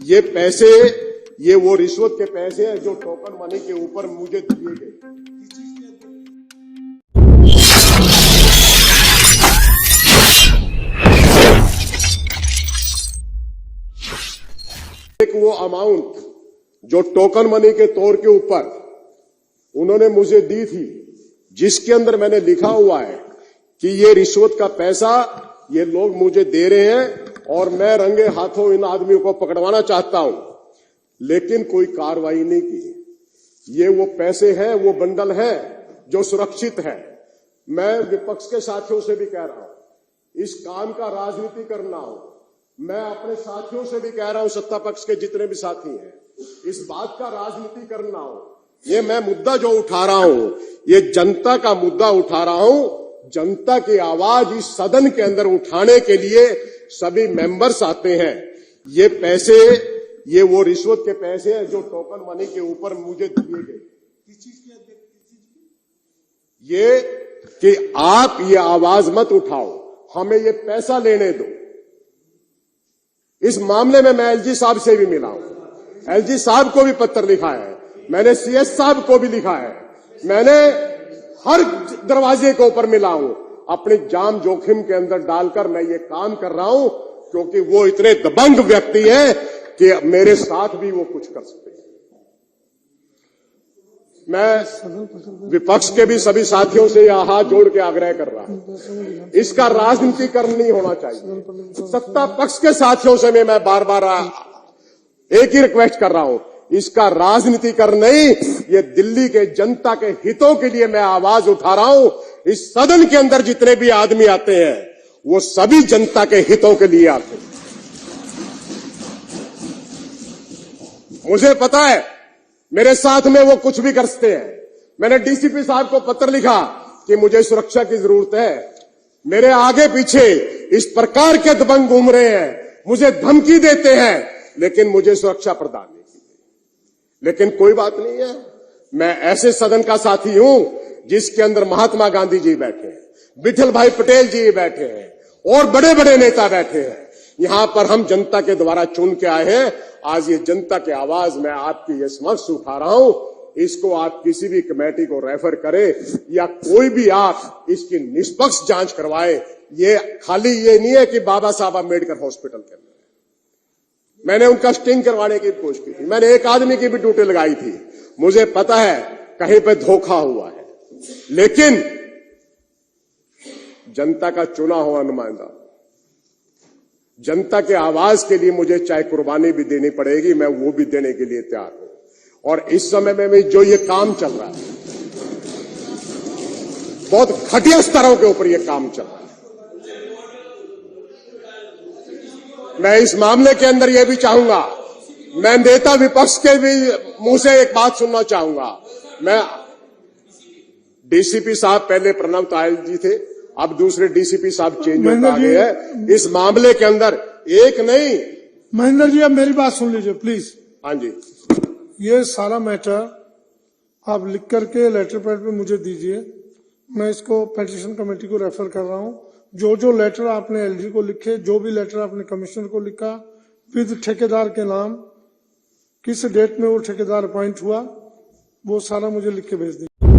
ये पैसे, ये वो रिश्वत के पैसे हैं जो टोकन मनी के ऊपर मुझे दिए गए। एक वो अमाउंट जो टोकन मनी के तौर के ऊपर उन्होंने मुझे दी थी, जिसके अंदर मैंने लिखा हुआ है कि ये रिश्वत का पैसा ये लोग मुझे दे रहे हैं और मैं रंगे हाथों इन आदमियों को पकड़वाना चाहता हूं, लेकिन कोई कार्रवाई नहीं की। ये वो पैसे हैं, वो बंडल है जो सुरक्षित है। मैं विपक्ष के साथियों से भी कह रहा हूं, इस काम का राजनीति करना हो। मैं अपने साथियों से भी कह रहा हूं, सत्ता पक्ष के जितने भी साथी हैं, इस बात का राजनीति करना हो। ये मैं मुद्दा जो उठा रहा हूं, ये जनता का मुद्दा उठा रहा हूं। जनता की आवाज इस सदन के अंदर उठाने के लिए सभी मेंबर्स आते हैं। ये पैसे, ये वो रिश्वत के पैसे हैं जो टोकन मनी के ऊपर मुझे दिए गए। ये कि आप ये आवाज मत उठाओ, हमें ये पैसा लेने दो। इस मामले में मैं एलजी साहब से भी मिला हूं, एलजी साहब को भी पत्र लिखा है, मैंने सीएस साहब को भी लिखा है, मैंने हर दरवाजे के ऊपर मिला हूं। अपनी जान जोखिम के अंदर डालकर मैं ये काम कर रहा हूं, क्योंकि वो इतने दबंग व्यक्ति हैं कि मेरे साथ भी वो कुछ कर सकते हैं। मैं विपक्ष के भी सभी साथियों से यह हाथ जोड़ के आग्रह कर रहा हूं, इसका राजनीतिकरण नहीं होना चाहिए। सत्ता पक्ष के साथियों से भी मैं बार बार एक ही रिक्वेस्ट कर रहा हूं, इसका राजनीतिकरण नहीं, ये दिल्ली के जनता के हितों के लिए मैं आवाज उठा रहा हूं। इस सदन के अंदर जितने भी आदमी आते हैं वो सभी जनता के हितों के लिए आते हैं। मुझे पता है मेरे साथ में वो कुछ भी कर सकते हैं। मैंने डीसीपी साहब को पत्र लिखा कि मुझे सुरक्षा की जरूरत है। मेरे आगे पीछे इस प्रकार के दबंग घूम रहे हैं, मुझे धमकी देते हैं, लेकिन मुझे सुरक्षा प्रदान नहीं की। लेकिन कोई बात नहीं है, मैं ऐसे सदन का साथी हूं जिसके अंदर महात्मा गांधी जी बैठे हैं, विठल भाई पटेल जी बैठे हैं और बड़े बड़े नेता बैठे हैं। यहां पर हम जनता के द्वारा चुन के आए हैं। आज ये जनता की आवाज मैं आपकी ये समक्ष उठा रहा हूं। इसको आप किसी भी कमेटी को रेफर करें या कोई भी आप इसकी निष्पक्ष जांच करवाए। ये खाली ये नहीं है कि बाबा साहब अम्बेडकर हॉस्पिटल के अंदर मैंने उनका स्टिंग करवाने की कोशिश की थी, मैंने एक आदमी की भी ड्यूटी लगाई थी। मुझे पता है कहीं पे धोखा हुआ है, लेकिन जनता का चुना हुआ नुमाइंदा, जनता के आवाज के लिए मुझे चाहे कुर्बानी भी देनी पड़ेगी, मैं वो भी देने के लिए तैयार हूं। और इस समय में भी जो ये काम चल रहा है, बहुत घटिया स्तरों के ऊपर ये काम चल रहा है। मैं इस मामले के अंदर यह भी चाहूंगा, मैं नेता विपक्ष के भी मुंह से एक बात सुनना चाहूंगा। मैं डीसीपी साहब पहले प्रणव तायल जी थे, अब दूसरे डीसीपी साहब चेंज होते आ गए हैं। इस मामले के अंदर एक नहीं। महेंद्र जी, अब मेरी बात सुन लीजिए प्लीज। हाँ जी, ये सारा मैटर आप लिख करके लेटर पैड पे मुझे दीजिए, मैं इसको पेटिशन कमेटी को रेफर कर रहा हूं। जो जो लेटर आपने एलजी को लिखे, जो भी लेटर आपने कमिश्नर को लिखा, विद ठेकेदार के नाम, किस डेट में वो ठेकेदार अपॉइंट हुआ, वो सारा मुझे लिख के भेज दीजिए।